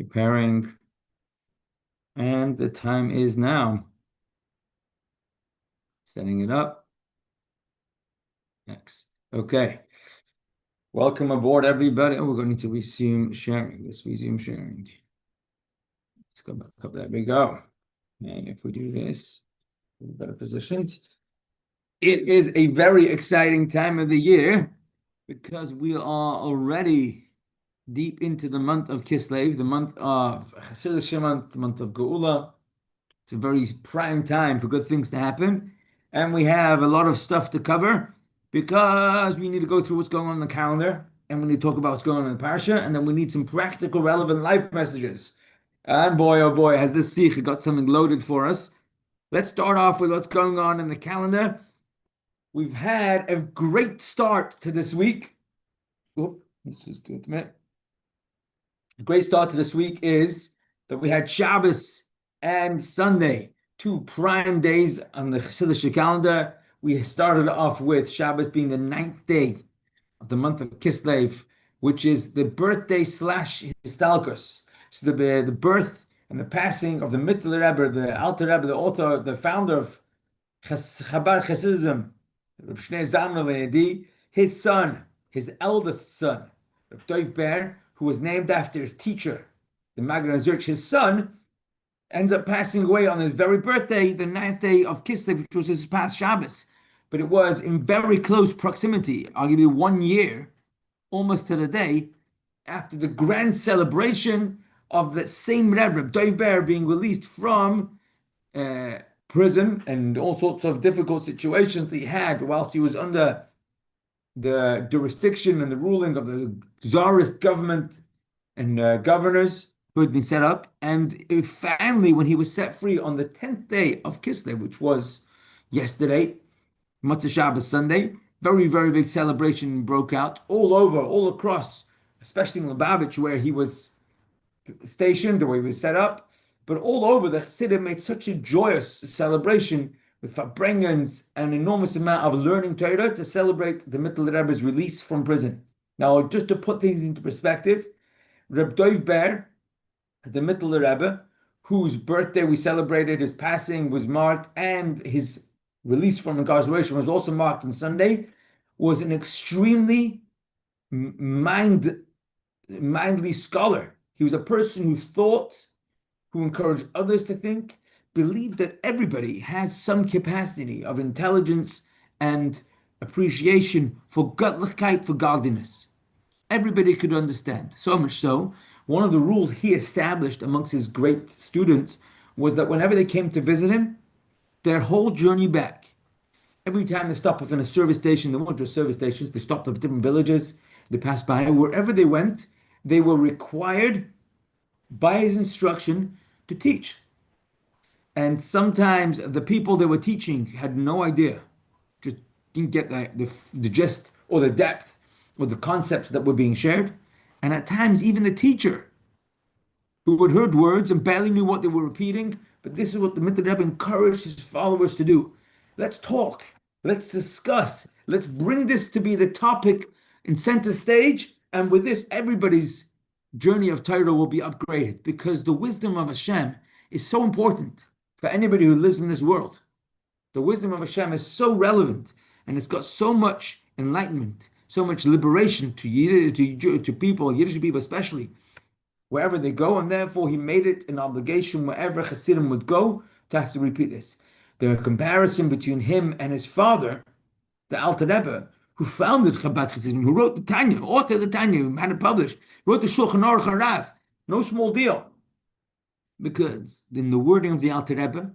Preparing, and the time is now. Setting it up. Next. Okay. Welcome aboard, everybody. Oh, we're going to resume sharing. Let's resume sharing. Let's go back up. There we go. And if we do this, we're better positioned. It is a very exciting time of the year because we are already deep into the month of Kislev, the month of Chassidus Shemant, the month of Geula. It's a very prime time for good things to happen. And we have a lot of stuff to cover because we need to go through what's going on in the calendar and we need to talk about what's going on in the Parsha, and then we need some practical, relevant life messages. And boy, oh boy, has this Sikha got something loaded for us. Let's start off with what's going on in the calendar. We've had a great start to this week. Let's just do it a minute. A great start to this week is that we had Shabbos and Sunday, two prime days on the Chassidish calendar. We started off with Shabbos being the 9th day of the month of Kislev, which is the birthday / Histalkus. So the birth and the passing of the Mittler Rebbe, the Alter Rebbe, the author, the founder of Chabad Hasidism, Reb Shnei Zalman Le'edi, his son, his eldest son, Reb Dov Ber, who was named after his teacher, the Magen Azurch, his son, ends up passing away on his very birthday, the 9th day of Kislev, which was his past Shabbos. But it was in very close proximity, arguably 1 year, almost to the day, after the grand celebration of the same Rebbe, Dov Ber, being released from prison and all sorts of difficult situations that he had whilst he was under the jurisdiction and the ruling of the czarist government and governors who had been set up. And finally, when he was set free on the 10th day of Kislev, which was yesterday, Motzei Shabbos Sunday, very, very big celebration broke out all over, all across, especially in Lubavitch, where he was stationed, where he was set up. But all over, the Chassidim made such a joyous celebration with Farbrengens and an enormous amount of learning Torah to celebrate the Mittler Rebbe's release from prison. Now, just to put things into perspective, Reb Dov Ber, the Mittler Rebbe, whose birthday we celebrated, his passing was marked, and his release from incarceration was also marked on Sunday, was an extremely mindly scholar. He was a person who thought, who encouraged others to think, believed that everybody has some capacity of intelligence and appreciation for Gottlichkeit, for godliness. Everybody could understand. So much so, one of the rules he established amongst his great students was that whenever they came to visit him, their whole journey back, every time they stopped off in a service station, they weren't just service stations, they stopped off different villages, they passed by, wherever they went, they were required by his instruction to teach. And sometimes the people they were teaching had no idea, just didn't get the gist or the depth or the concepts that were being shared. And at times, even the teacher, who had heard words and barely knew what they were repeating, but this is what the Mittler Rebbe encouraged his followers to do. Let's talk, let's discuss, let's bring this to be the topic in center stage, and with this, everybody's journey of Torah will be upgraded, because the wisdom of Hashem is so important for anybody who lives in this world. The wisdom of Hashem is so relevant, and it's got so much enlightenment, so much liberation to people, Yiddish people especially, wherever they go, and therefore he made it an obligation wherever Chassidim would go to have to repeat this. The comparison between him and his father, the Alter Rebbe, who founded Chabad Chassidim, who wrote the Tanya, authored the Tanya, who had it published, wrote the Shulchan Aruch Harav, no small deal. Because in the wording of the Alter Rebbe,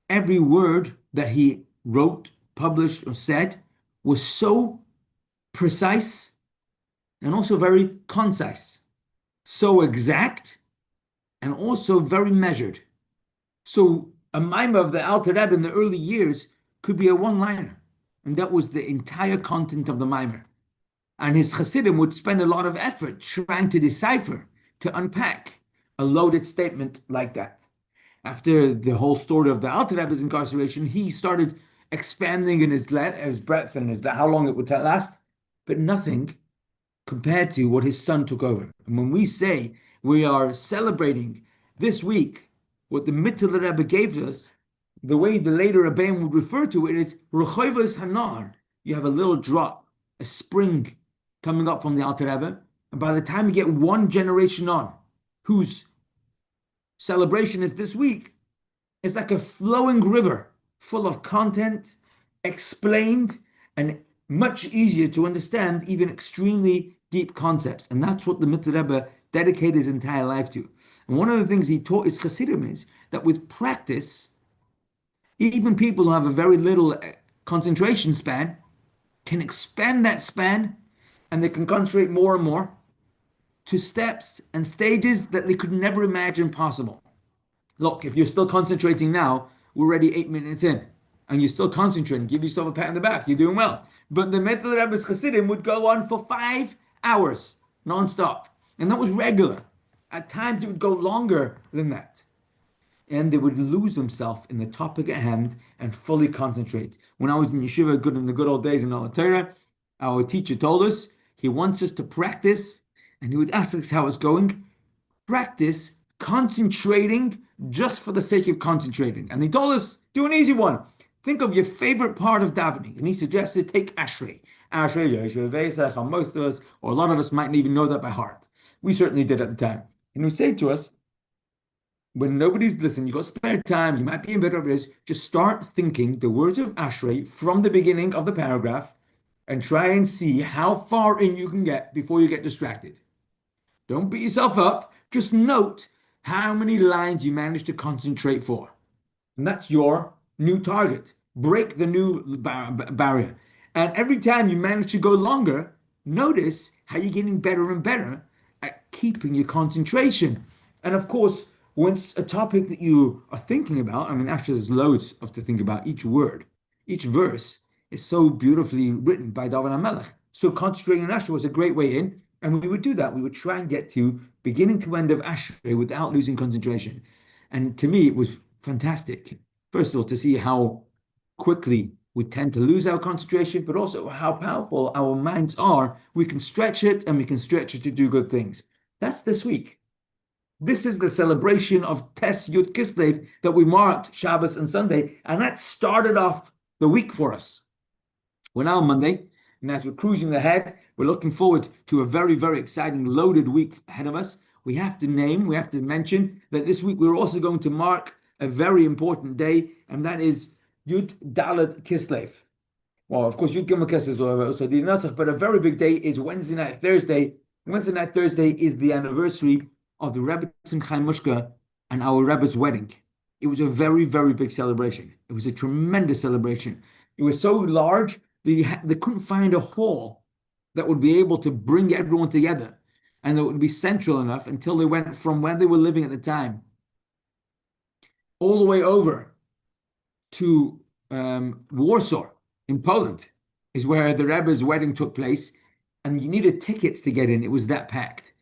every word that he wrote, published, or said was so precise and also very concise, so exact and also very measured. So a mimer of the Alter Rebbe in the early years could be a one-liner, and that was the entire content of the mimer. And his Chassidim would spend a lot of effort trying to decipher, to unpack a loaded statement like that. After the whole story of the Alter Rebbe's incarceration, he started expanding in his breadth and how long it would last, but nothing compared to what his son took over. And when we say We are celebrating this week what the Mittler Rebbe gave us. The way the later Rebbeim would refer to it is Rechovos Hanar. You have a little drop, a spring coming up from the Alter Rebbe, and by the time you get one generation on, whose celebration is this week, it's like a flowing river full of content, explained, and much easier to understand, even extremely deep concepts. And that's what the Mittler Rebbe dedicated his entire life to. And one of the things he taught his Hasidim is that with practice, even people who have a very little concentration span can expand that span, and they can concentrate more and more to steps and stages that they could never imagine possible. Look, if you're still concentrating now, we're already 8 minutes in, and you're still concentrating, give yourself a pat on the back, you're doing well. But the Mittler Rebbe's Hasidim would go on for 5 hours non-stop, and that was regular. At times it would go longer than that. And they would lose themselves in the topic at hand and fully concentrate. When I was in yeshiva, good in the good old days in Al Torah, our teacher told us he wants us to practice, and he would ask us how it's going. Practice concentrating just for the sake of concentrating. And he told us, do an easy one. Think of your favorite part of davening. And he suggested take Ashrei. Ashrei, Yeshua, Vayishlach, most of us, or a lot of us mightn't even know that by heart. We certainly did at the time. And he would say to us, when nobody's listening, you got spare time, you might be in bed over this, just start thinking the words of Ashrei from the beginning of the paragraph and try and see how far in you can get before you get distracted. Don't beat yourself up, just note how many lines you manage to concentrate for. And that's your new target. Break the new barrier. And every time you manage to go longer, notice how you're getting better and better at keeping your concentration. And of course, once a topic that you are thinking about, I mean, actually, there's loads of to think about. Each word, each verse is so beautifully written by David HaMelech. So concentrating on Ashrei was a great way in, and we would do that. We would try and get to beginning to end of Ashrei without losing concentration. And to me, it was fantastic. First of all, to see how quickly we tend to lose our concentration, but also how powerful our minds are. We can stretch it, and we can stretch it to do good things. That's this week. This is the celebration of Tes Yud Kislev that we marked Shabbos and Sunday, and that started off the week for us. We're now on Monday, and as we're cruising ahead, we're looking forward to a very, very exciting, loaded week ahead of us. We have to mention that this week we're also going to mark a very important day, and that is Yud Dalet Kislev. Well, of course, Yud Gimel Kislev is also the Nasach, but a very big day is Wednesday night, Thursday. Wednesday night, Thursday is the anniversary of the Rebbetzin Chaim Mushka and our Rebbe's wedding. It was a very, very big celebration. It was a tremendous celebration. It was so large that they couldn't find a hall that would be able to bring everyone together and that would be central enough until they went from where they were living at the time all the way over to Warsaw in Poland is where the Rebbe's wedding took place, and you needed tickets to get in. It was that packed.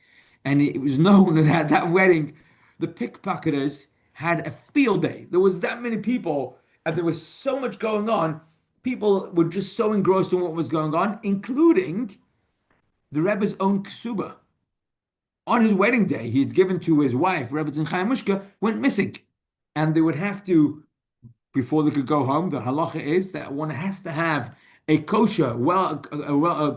And it was known that at that wedding, the pickpocketers had a field day. There was that many people, and there was so much going on. People were just so engrossed in what was going on, including the Rebbe's own ksuba. On his wedding day, he had given to his wife, Rebbetzin Chaim Mushka, went missing. And they would have to, before they could go home, the halacha is that one has to have a kosher,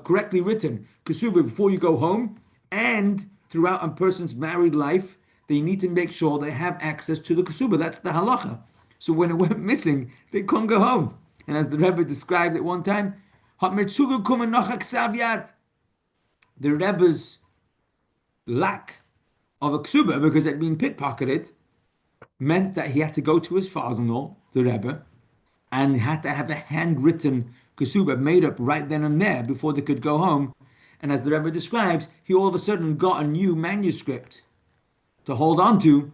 correctly written ksuba before you go home, and throughout a person's married life, they need to make sure they have access to the ksuba. That's the halacha. So when it went missing, they couldn't go home. And as the Rebbe described it one time, the Rebbe's lack of a ksuba, because it had been pickpocketed, meant that he had to go to his father-in-law, the Rebbe, and had to have a handwritten ksuba made up right then and there before they could go home. And as the Rebbe describes, he all of a sudden got a new manuscript to hold on to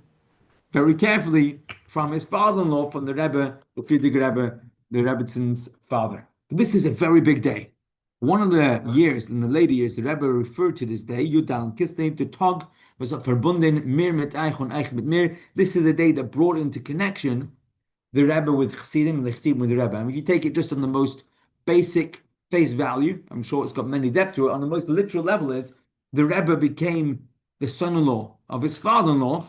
very carefully from his father-in-law, from the Rebbe, the Friedrich Rebbe, the Rebbetzins' father. This is a very big day. One of the years, in the later years, the Rebbe referred to this day, Yud Dalet Kislev, the Tag was verbunden mir mit eich und eich mit mir. This is the day that brought into connection the Rebbe with Chassidim and the Chassidim with the Rebbe. I mean, if you take it just on the most basic face value, I'm sure it's got many depth to it, on the most literal level is, the Rebbe became the son-in-law of his father-in-law,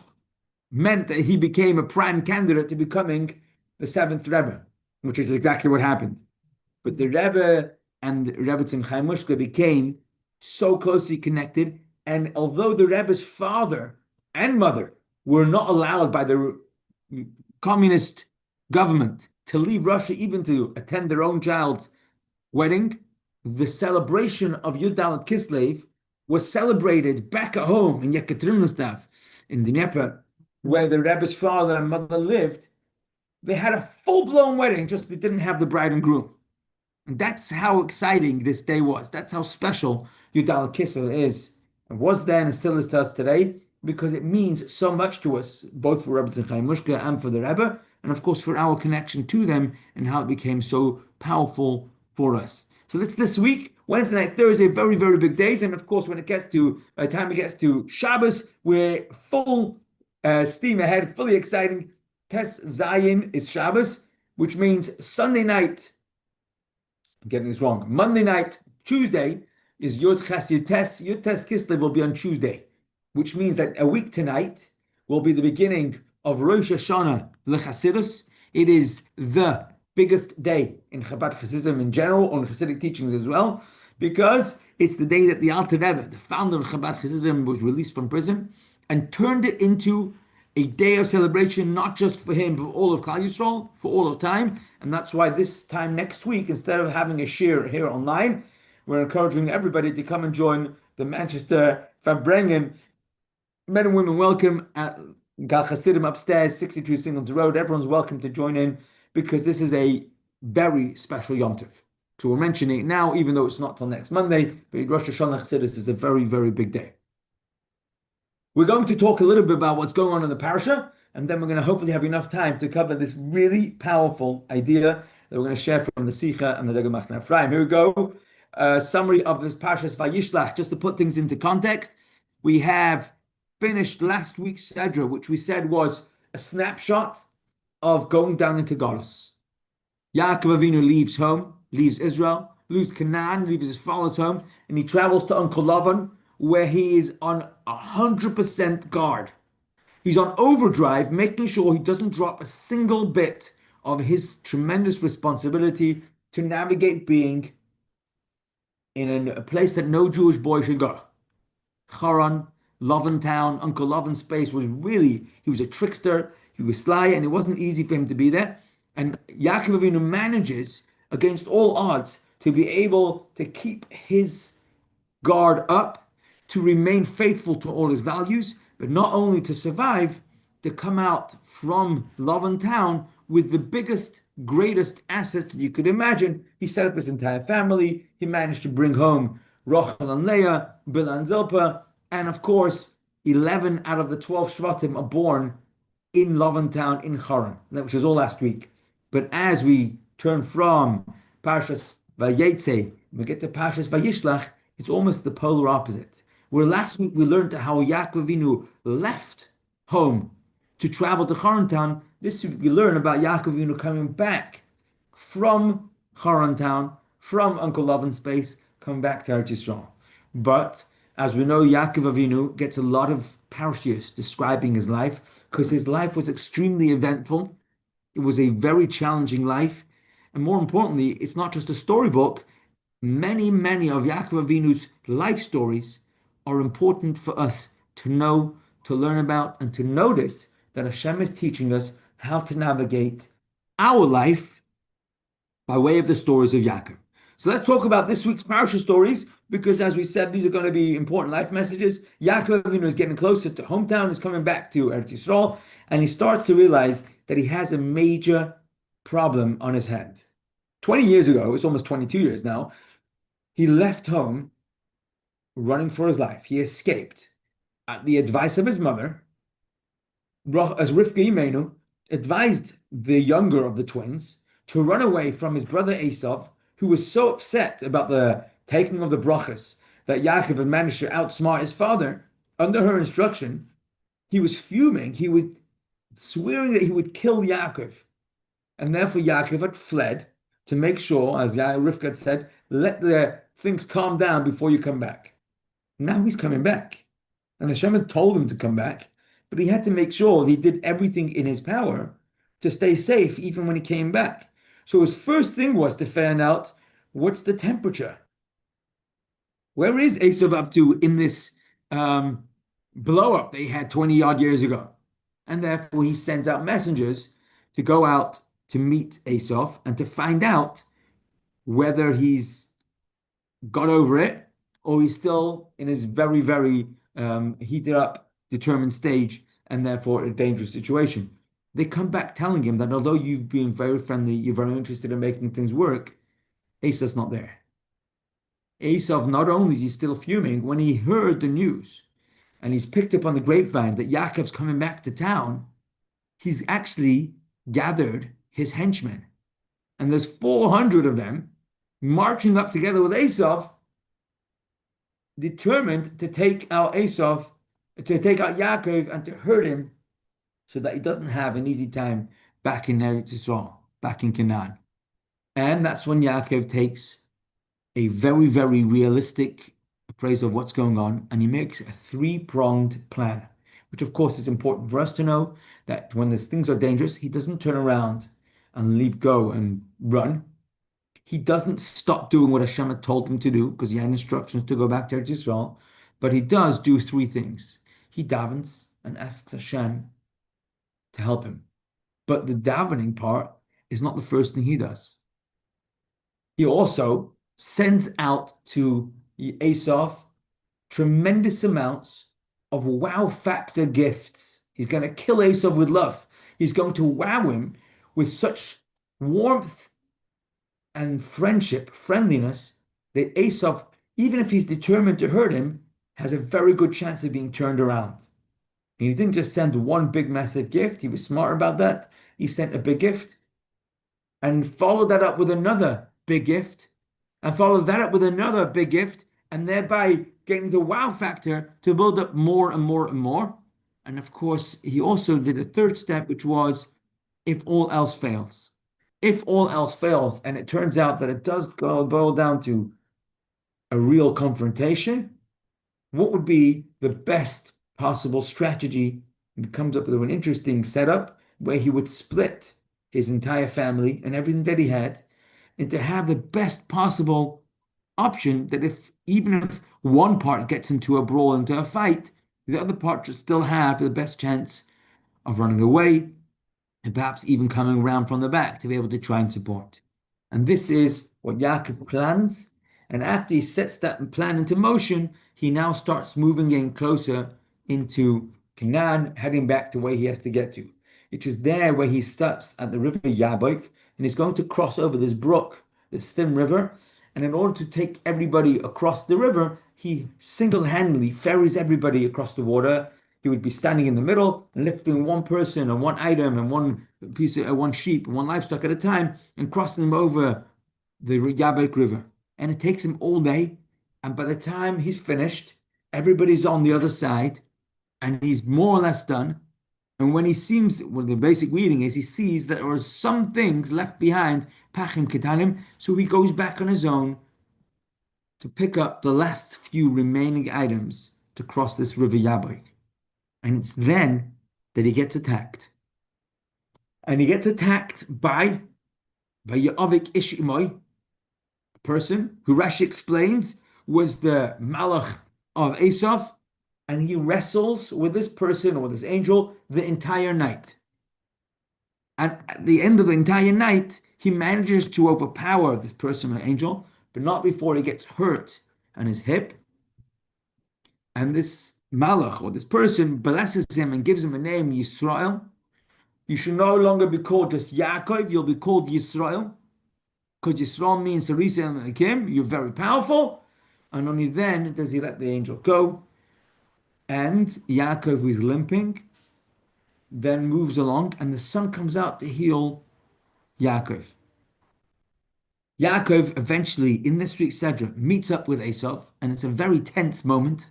meant that he became a prime candidate to becoming the seventh Rebbe, which is exactly what happened. But the Rebbe and Rebbe Chaim Mushka became so closely connected, and although the Rebbe's father and mother were not allowed by the communist government to leave Russia even to attend their own child's wedding, the celebration of Yud Dalet Kislev was celebrated back at home in Yekaterinstav, in Dnieper, where the Rebbe's father and mother lived. They had a full-blown wedding, just they didn't have the bride and groom. And that's how exciting this day was. That's how special Yud Dalet Kislev is, and was then and still is to us today, because it means so much to us, both for Rebbe Chaim Mushka and for the Rebbe, and of course for our connection to them and how it became so powerful for us. So that's this week, Wednesday night, Thursday, very, very big days. And of course, when it gets to, by the time it gets to Shabbos, we're full steam ahead, fully exciting. Tes Zayin is Shabbos, which means Sunday night, I'm getting this wrong, Monday night, Tuesday is Yud Ches Yud Tes. Yud Tes Kislev will be on Tuesday, which means that a week tonight will be the beginning of Rosh Hashanah L'Chasidus. It is the biggest day in Chabad Hasidism in general, on Hasidic teachings as well, because it's the day that the Alter Rebbe, the founder of Chabad Hasidism, was released from prison and turned it into a day of celebration, not just for him, but for all of Klal Yisrael, for all of time. And that's why this time next week, instead of having a shir here online, we're encouraging everybody to come and join the Manchester Farbrengen. Men and women, welcome at Gal Hasidim upstairs, 62 Singleton Road. Everyone's welcome to join in, because this is a very special Yom Tov. So we're mentioning it now, even though it's not till next Monday, but Rosh Hashanah Chassidus is a very, very big day. We're going to talk a little bit about what's going on in the Parshah, and then we're going to hopefully have enough time to cover this really powerful idea that we're going to share from the Sikha and the Degel Machne Ephraim. Here we go. Summary of this Parshah's Vayishlach, just to put things into context. We have finished last week's Sedra, which we said was a snapshot of going down into Galus. Yaakov Avinu leaves home, leaves Israel, leaves Canaan, leaves his father's home, and he travels to Uncle Lavan, where he is on 100% guard. He's on overdrive, making sure he doesn't drop a single bit of his tremendous responsibility to navigate being in a place that no Jewish boy should go. Haran, Lavan town, Uncle Lavan's space was really, he was a trickster, he was sly, and it wasn't easy for him to be there. And Yaakov Avinu manages, against all odds, to be able to keep his guard up, to remain faithful to all his values, but not only to survive, to come out from Lavan town with the biggest, greatest asset that you could imagine. He set up his entire family. He managed to bring home Rachel and Leah, Bilhah and Zilpah, and of course, 11 out of the 12 Shvatim are born in Lavan town in Haran, which was all last week. But as we turn from Parshas Vayetze, we get to Parshas Vayishlach, it's almost the polar opposite. Where last week we learned how Yaakov Avinu left home to travel to Haran town, this week we learn about Yaakov Avinu coming back from Haran town, from Uncle Lavan's space, coming back to Eretz Yisrael. But as we know, Yaakov Avinu gets a lot of parashiyos describing his life, because his life was extremely eventful. It was a very challenging life. And more importantly, it's not just a storybook. Many, many of Yaakov Avinu's life stories are important for us to know, to learn about, and to notice that Hashem is teaching us how to navigate our life by way of the stories of Yaakov. So let's talk about this week's Parashah stories, because as we said, these are going to be important life messages. Yaakov Avinu is getting closer to hometown, he's coming back to Eretz Yisrael, and he starts to realize that he has a major problem on his hand. 20 years ago, it's almost 22 years now, he left home running for his life. He escaped at the advice of his mother, as Rivka Imenu advised the younger of the twins to run away from his brother Esav, who was so upset about the taking of the brachas that Yaakov had managed to outsmart his father. Under her instruction, he was fuming. He was swearing that he would kill Yaakov. And therefore Yaakov had fled to make sure, as Rivka had said, let the things calm down before you come back. Now he's coming back. And Hashem had told him to come back, but he had to make sure he did everything in his power to stay safe even when he came back. So his first thing was to find out what's the temperature. Where is Esav up to in this blow up they had 20 odd years ago? And therefore he sends out messengers to go out to meet Esav and to find out whether he's got over it or he's still in his very, very heated up, determined stage and therefore a dangerous situation. They come back telling him that although you've been very friendly, you're very interested in making things work, Esav's not there. Esav, not only is he still fuming, when he heard the news and he's picked up on the grapevine that Yaakov's coming back to town, he's actually gathered his henchmen. And there's 400 of them marching up together with Esav, determined to take out Esav, to take out Yaakov and to hurt him so that he doesn't have an easy time back in Eretz Yisrael, back in Canaan. And that's when Yaakov takes a very, very realistic appraisal of what's going on, and he makes a three-pronged plan, which of course is important for us to know that when these things are dangerous, he doesn't turn around and leave go and run. He doesn't stop doing what Hashem had told him to do because he had instructions to go back to Eretz Yisrael, but he does do three things. He davens and asks Hashem to help him. But the davening part is not the first thing he does. He also sends out to Esav tremendous amounts of wow factor gifts. He's going to kill Esav with love. He's going to wow him with such warmth and friendship, friendliness, that Esav, even if he's determined to hurt him, has a very good chance of being turned around. And he didn't just send one big massive gift. He was smart about that. He sent a big gift and followed that up with another big gift and followed that up with another big gift, and thereby getting the wow factor to build up more and more and more. And of course, he also did a third step, which was if all else fails. If all else fails, and it turns out that it does boil down to a real confrontation, what would be the best possible strategy? And he comes up with an interesting setup where he would split his entire family and everything that he had, and to have the best possible option that even if one part gets into a brawl, into a fight, the other part should still have the best chance of running away and perhaps even coming around from the back to be able to try and support. And this is what Yaakov plans. And after he sets that plan into motion, he now starts moving in closer into Canaan, heading back to where he has to get to. It is there where he stops at the river Yabok, and he's going to cross over this brook, this thin river. And in order to take everybody across the river, he single-handedly ferries everybody across the water. He would be standing in the middle and lifting one person and one item and one piece of one sheep and one livestock at a time and crossing them over the Yabok River. And it takes him all day. And by the time he's finished, everybody's on the other side and he's more or less done. And when he seems, well, the basic reading is he sees that there are some things left behind, pachim ketanim, so he goes back on his own to pick up the last few remaining items to cross this river Yabok. And it's then that he gets attacked. And he gets attacked by Ya'avik Ishimoy, a person who Rashi explains was the Malach of Esav, and he wrestles with this person or this angel the entire night. And at the end of the entire night, he manages to overpower this person or angel, but not before he gets hurt on his hip. And this Malach or this person blesses him and gives him a name, Yisrael. You should no longer be called just Yaakov, you'll be called Yisrael, because Yisrael means Sarisa and Akim, you're very powerful. And only then does he let the angel go. And Yaakov, who is limping, then moves along, and the sun comes out to heal Yaakov. Yaakov eventually, in this week's Sedra, meets up with Esav, and it's a very tense moment.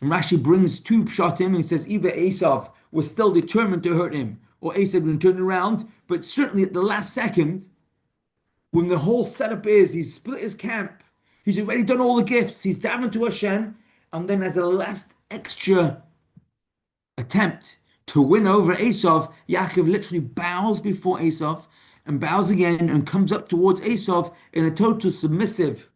And Rashi brings two pshatim, and he says either Esav was still determined to hurt him, or Esav would turn around, but certainly at the last second, when the whole setup is, he's split his camp, he's already done all the gifts, he's davened to Hashem, and then as a last extra attempt to win over Esav, Yaakov literally bows before Esav and bows again and comes up towards Esav in a total submissive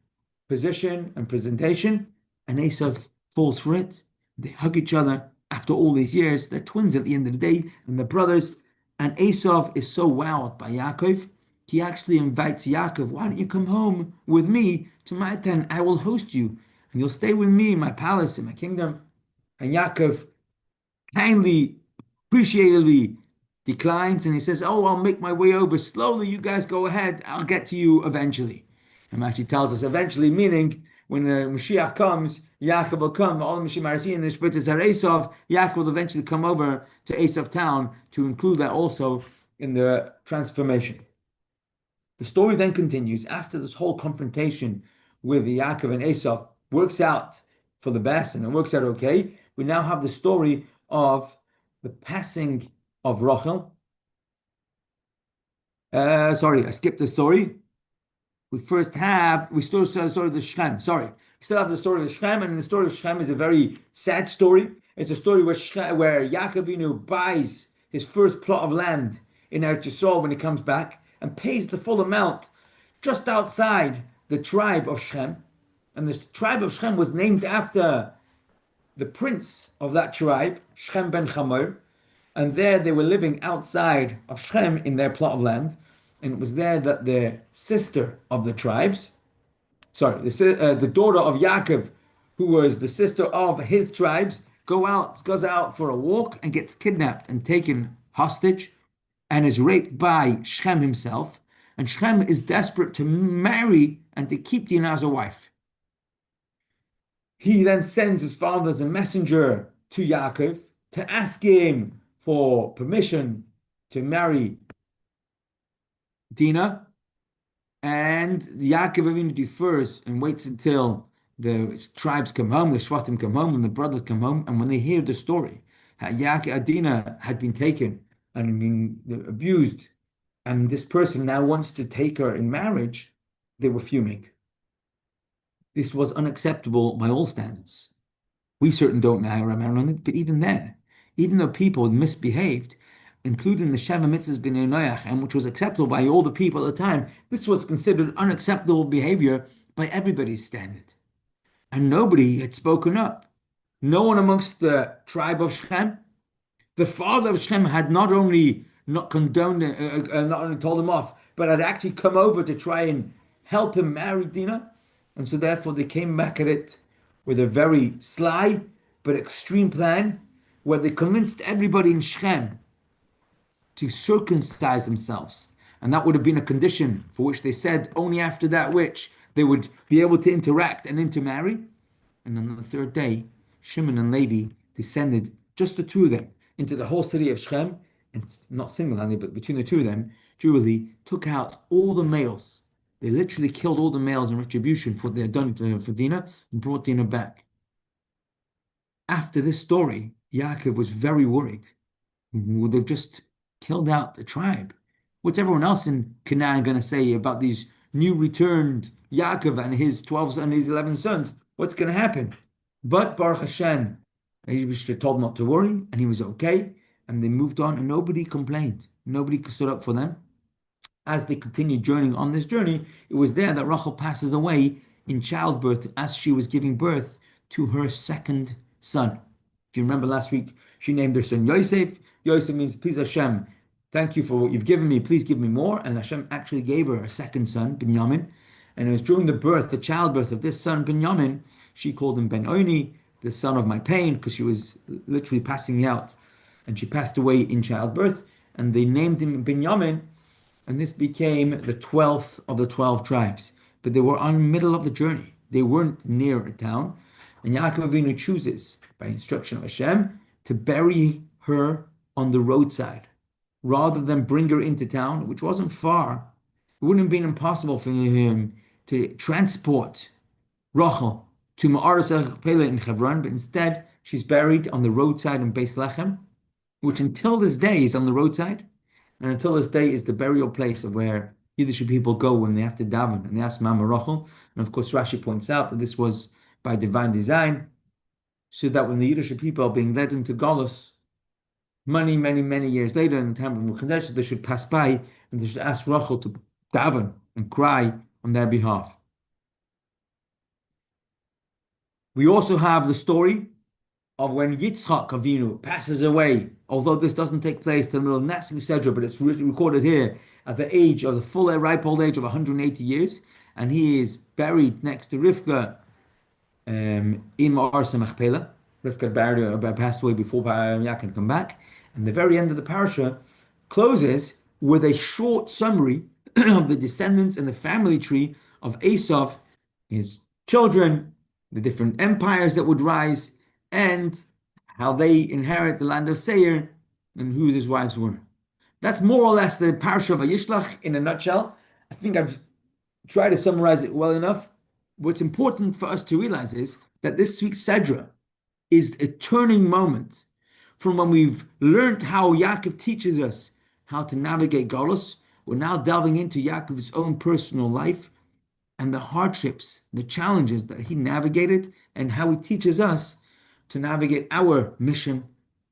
position and presentation. And Esav falls for it. They hug each other after all these years. They're twins at the end of the day, and they're brothers. And Esav is so wowed by Yaakov, he actually invites Yaakov, why don't you come home with me to my tent? I will host you, and you'll stay with me in my palace, in my kingdom. And Yaakov kindly, appreciatively declines and he says, oh, I'll make my way over slowly. You guys go ahead. I'll get to you eventually. And actually tells us eventually, meaning when the Mashiach comes, Yaakov will come. All the Mashiach Marasi and the Shvitas are Esav. Yaakov will eventually come over to Esav town to include that also in the transformation. The story then continues after this whole confrontation with Yaakov and Esav works out for the best and it works out okay. We now have the story of the passing of Rachel. Sorry, I skipped the story. We still have the story of the Shechem. Sorry, we still have the story of the Shechem, and the story of Shechem is a very sad story. It's a story where Yaakov Avinu buys his first plot of land in Eretz Yisrael when he comes back and pays the full amount just outside the tribe of Shechem. And the tribe of Shechem was named after the prince of that tribe, Shechem ben Chamor. And there they were living outside of Shechem in their plot of land. And it was there that the sister of the tribes, the daughter of Yaakov, who was the sister of his tribes, goes out for a walk and gets kidnapped and taken hostage and is raped by Shechem himself. And Shechem is desperate to marry and to keep Dinah as a wife. He then sends his father as a messenger to Yaakov to ask him for permission to marry Dinah. And Yaakov Avinu defers and waits until the tribes come home, the Shvatim come home, and the brothers come home. And when they hear the story, how Dinah had been taken and been abused, and this person now wants to take her in marriage, they were fuming. This was unacceptable by all standards. We certainly don't know how around it, but even then, even though people misbehaved, including the Sheva Mitzvahs ben Noach, and which was acceptable by all the people at the time, this was considered unacceptable behavior by everybody's standard. And nobody had spoken up. No one amongst the tribe of Shechem. The father of Shechem had not only not condoned, not only told him off, but had actually come over to try and help him marry Dinah. And so therefore they came back at it with a very sly but extreme plan where they convinced everybody in Shechem to circumcise themselves. And that would have been a condition for which they said only after that which they would be able to interact and intermarry. And on the third day, Shimon and Levi descended, just the two of them, into the whole city of Shechem, and not single-handedly, but between the two of them, duly took out all the males. They literally killed all the males in retribution for what they had done for Dinah and brought Dinah back. After this story, Yaakov was very worried. They've just killed out the tribe. What's everyone else in Canaan going to say about these new returned Yaakov and his 12 and his 11 sons? What's going to happen? But Baruch Hashem, they told him not to worry, and he was okay. And they moved on, and nobody complained. Nobody stood up for them. As they continued journeying on this journey, it was there that Rachel passes away in childbirth as she was giving birth to her second son. If you remember last week, she named her son Yosef. Yosef means, please Hashem, thank you for what you've given me. Please give me more. And Hashem actually gave her a second son, Binyamin. And it was during the childbirth of this son, Binyamin, she called him Ben Oni, the son of my pain, because she was literally passing out. And she passed away in childbirth. And they named him Binyamin. And this became the 12th of the 12 tribes. But they were on the middle of the journey. They weren't near a town. And Yaakov Avinu chooses, by instruction of Hashem, to bury her on the roadside, rather than bring her into town, which wasn't far. It wouldn't have been impossible for him to transport Rachel to Ma'aras Pele in Hebron, but instead she's buried on the roadside in Vayishlach, which until this day is on the roadside. And until this day is the burial place of where Yiddish people go when they have to daven and they ask Mama Rachel. And of course, Rashi points out that this was by divine design, so that when the Yiddish people are being led into Golus, many, many, many years later in the time of Mukhadash, they should pass by and they should ask Rachel to daven and cry on their behalf. We also have the story of when Yitzchak Avinu passes away, although this doesn't take place till the middle of Nasu Sedra, but it's recorded here at the age of the full ripe old age of 180 years, and he is buried next to Rivka in Ma'arsa Machpelah. Rivka passed away before Yaakov can come back. And the very end of the parasha closes with a short summary of the descendants and the family tree of Esav, his children, the different empires that would rise, and how they inherit the land of Seir and who his wives were. That's more or less the Parshah of Vayishlach in a nutshell. I think I've tried to summarize it well enough. What's important for us to realize is that this week's Sedra is a turning moment from when we've learned how Yaakov teaches us how to navigate Golus. We're now delving into Yaakov's own personal life and the hardships, the challenges that he navigated, and how he teaches us to navigate our mission,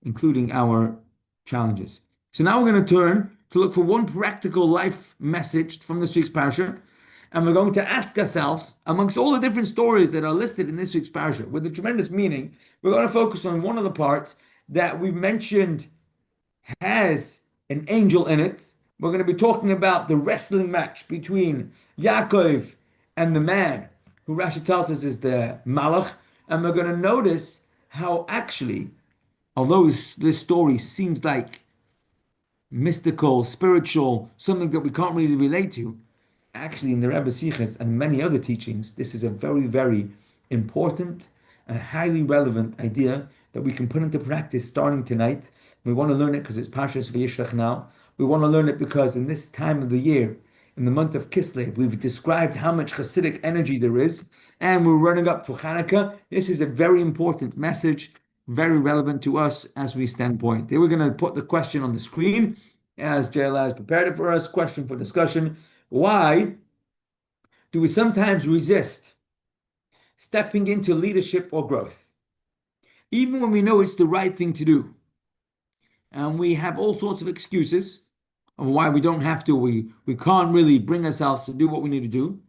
including our challenges. So now we're going to turn to look for one practical life message from this week's parasha, and we're going to ask ourselves, amongst all the different stories that are listed in this week's parasha, with a tremendous meaning, we're going to focus on one of the parts that we've mentioned has an angel in it. We're going to be talking about the wrestling match between Yaakov and the man, who Rashi tells us is the Malach, and we're going to notice how actually, although this story seems like mystical, spiritual, something that we can't really relate to, actually in the Rebbe Sichos and many other teachings, this is a very, very important and highly relevant idea that we can put into practice starting tonight. We want to learn it because it's Parshas Vayishlach now. We want to learn it because in this time of the year, in the month of Kislev, we've described how much Hasidic energy there is, and we're running up for Hanukkah. This is a very important message, very relevant to us as we standpoint. Then we're going to put the question on the screen, as JL has prepared it for us. Question for discussion. Why do we sometimes resist stepping into leadership or growth, even when we know it's the right thing to do? And we have all sorts of excuses of why we don't have to. We can't really bring ourselves to do what we need to do.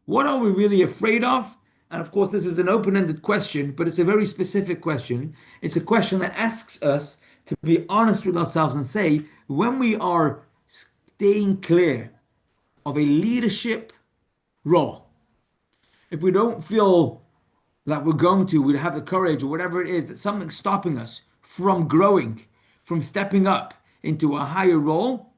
What are we really afraid of? And of course, this is an open-ended question, but it's a very specific question. It's a question that asks us to be honest with ourselves and say, when we are staying clear of a leadership role, if we don't feel that we'd have the courage or whatever it is, that something's stopping us from growing, from stepping up into a higher role.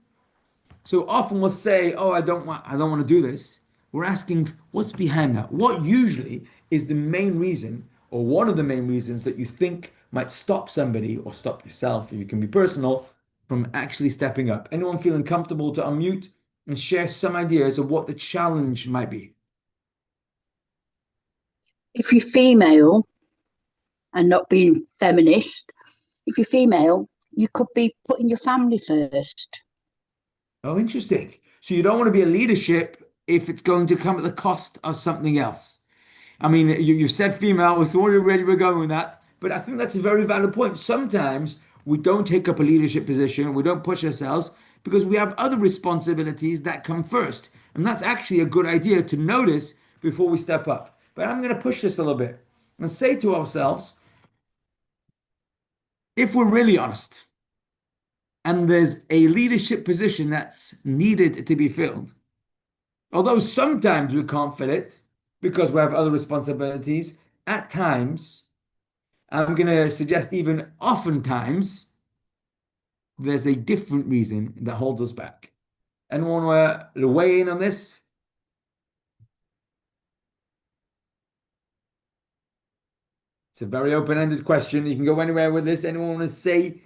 So often we'll say, oh, I don't want to do this. We're asking, what's behind that? What usually is the main reason, or one of the main reasons, that you think might stop somebody, or stop yourself, if you can be personal, from actually stepping up? Anyone feeling comfortable to unmute and share some ideas of what the challenge might be? If you're female and not being feminist, if you're female, you could be putting your family first. Oh, interesting. So you don't want to be a leadership if it's going to come at the cost of something else. I mean, you said female, so already we're going with that. But I think that's a very valid point. Sometimes we don't take up a leadership position, we don't push ourselves because we have other responsibilities that come first. And that's actually a good idea to notice before we step up. But I'm going to push this a little bit and say to ourselves, if we're really honest, and there's a leadership position that's needed to be filled, although sometimes we can't fill it because we have other responsibilities, at times, I'm going to suggest even oftentimes, there's a different reason that holds us back. Anyone want to weigh in on this? It's a very open-ended question. You can go anywhere with this. Anyone want to say,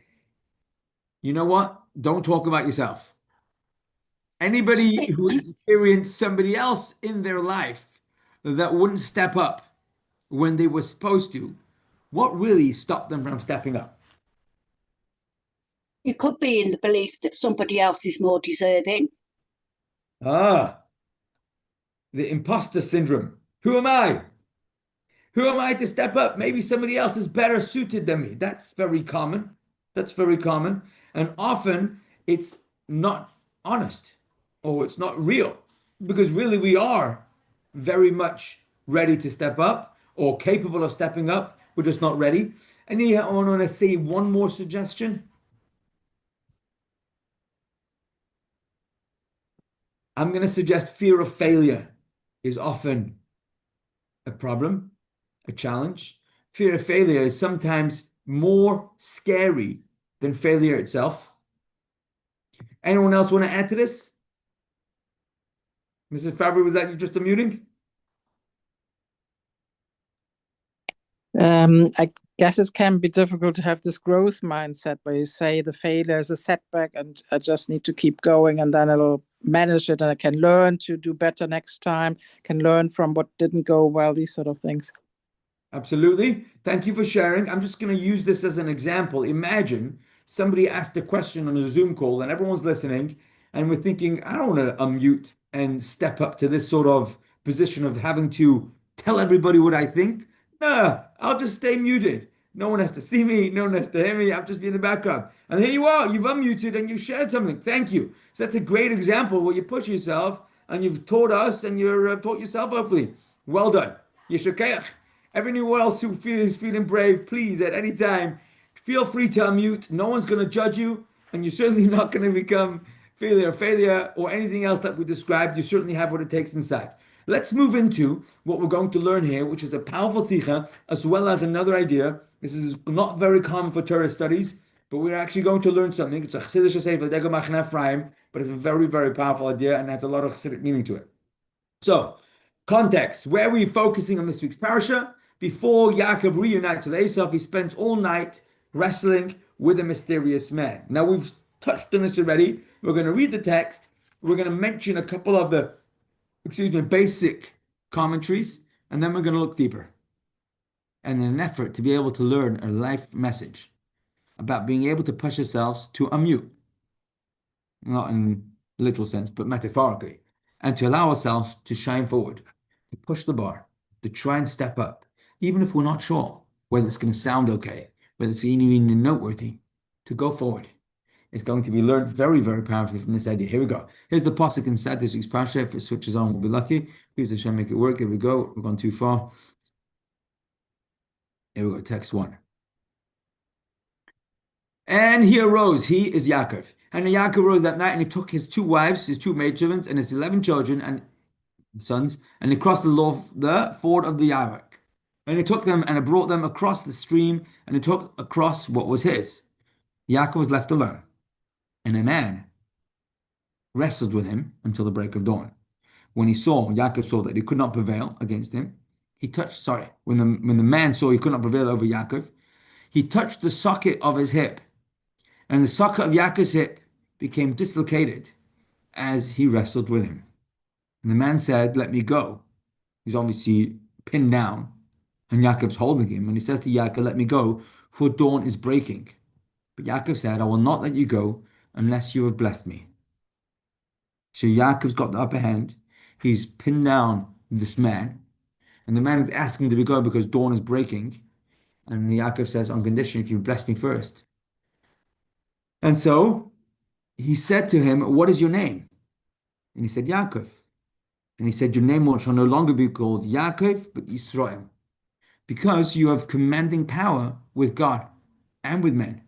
you know what? Don't talk about yourself. Anybody who experienced somebody else in their life that wouldn't step up when they were supposed to, what really stopped them from stepping up? You could be in the belief that somebody else is more deserving. Ah, the imposter syndrome. Who am I? Who am I to step up? Maybe somebody else is better suited than me. That's very common. That's very common. And often it's not honest or it's not real because really we are very much ready to step up or capable of stepping up. We're just not ready. And then I want to say one more suggestion. I'm going to suggest fear of failure is often a problem, a challenge. Fear of failure is sometimes more scary than failure itself. Anyone else want to add to this? Mrs. Fabry, was that you just unmuting? I guess it can be difficult to have this growth mindset where you say the failure is a setback and I just need to keep going and then I'll manage it and I can learn to do better next time, can learn from what didn't go well, these sort of things. Absolutely. Thank you for sharing. I'm just going to use this as an example. Imagine somebody asked a question on a Zoom call and everyone's listening, and we're thinking, I don't want to unmute and step up to this sort of position of having to tell everybody what I think. No, I'll just stay muted. No one has to see me. No one has to hear me. I'll just be in the background. And here you are. You've unmuted and you've shared something. Thank you. So that's a great example where you push yourself and you've taught us and you've taught yourself, hopefully. Well done. Yeshakayach. Everyone else who is feeling brave, please, at any time, feel free to unmute. No one's going to judge you, and you're certainly not going to become failure or anything else that we described. You certainly have what it takes inside. Let's move into what we're going to learn here, which is a powerful sikha, as well as another idea. This is not very common for Torah studies, but we're actually going to learn something. It's a Chassidish sefer, Dega Machne Ephraim, but it's a very, very powerful idea, and has a lot of Chassidic meaning to it. So, context, where are we focusing on this week's parasha? Before Yaakov reunites with Esau, he spent all night wrestling with a mysterious man. Now, we've touched on this already. We're going to read the text. We're going to mention a couple of the, basic commentaries, and then we're going to look deeper. And in an effort to be able to learn a life message about being able to push ourselves to unmute, not in literal sense, but metaphorically, and to allow ourselves to shine forward, to push the bar, to try and step up, even if we're not sure whether it's going to sound okay, whether it's even noteworthy, to go forward. It's going to be learned very, very powerfully from this idea. Here we go. Here's the pasuk inside this week's parasha. If it switches on, we'll be lucky. Please Hashem, make it work. Here we go. We've gone too far. Here we go. Text 1. And he arose. He is Yaakov. And Yaakov arose that night, and he took his 2 wives, his 2 maidservants, and his 11 children and sons, and he crossed the ford of the Yarek. And he took them and he brought them across the stream, and he took across what was his. Yaakov was left alone, and a man wrestled with him until the break of dawn. When Yaakov saw that he could not prevail against him, when the man saw he could not prevail over Yaakov, he touched the socket of his hip, and the socket of Yaakov's hip became dislocated as he wrestled with him. And the man said, "Let me go." He's obviously pinned down, and Yaakov's holding him. And he says to Yaakov, "Let me go, for dawn is breaking." But Yaakov said, "I will not let you go unless you have blessed me." So Yaakov's got the upper hand. He's pinned down this man, and the man is asking to be go because dawn is breaking. And Yaakov says, on condition, if you bless me first. And so he said to him, "What is your name?" And he said, "Yaakov." And he said, "Your name shall no longer be called Yaakov, but Yisrael, because you have commanding power with God and with men,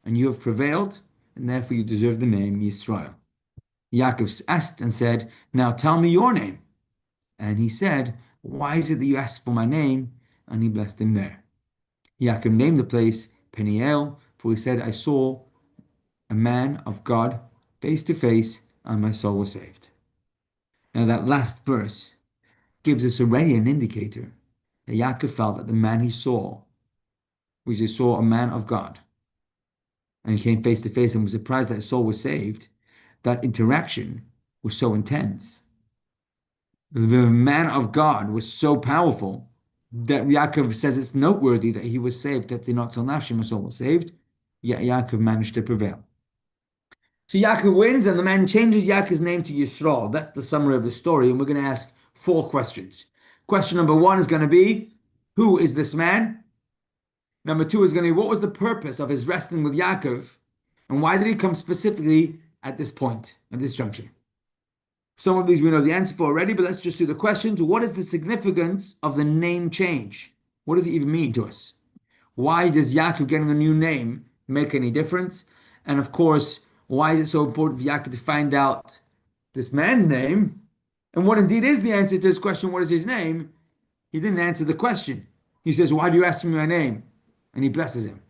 and you have prevailed, and therefore you deserve the name Yisrael." Yaakov asked and said, "Now tell me your name." And he said, "Why is it that you asked for my name?" And he blessed him there. Yaakov named the place Peniel, for he said, "I saw a man of God face to face, and my soul was saved." Now that last verse gives us already an indicator that Yaakov felt that the man he saw, which he saw a man of God, and he came face to face and was surprised that his soul was saved, that interaction was so intense. The man of God was so powerful that Yaakov says it's noteworthy that he was saved, that not till nafshim, his soul was saved, yet Yaakov managed to prevail. So Yaakov wins, and the man changes Yaakov's name to Yisrael. That's the summary of the story, and we're going to ask 4 questions. Question number 1 is going to be, who is this man? Number two is going to be what was the purpose of his wrestling with Yaakov, and why did he come specifically at this point, at this juncture? Some of these we know the answer for already, but let's just do the questions. What is the significance of the name change? What does it even mean to us? Why does Yaakov getting a new name make any difference? And of course, why is it so important for Yaakov to find out this man's name? And what indeed is the answer to this question, what is his name? He didn't answer the question. He says, why do you ask me my name? And he blesses him.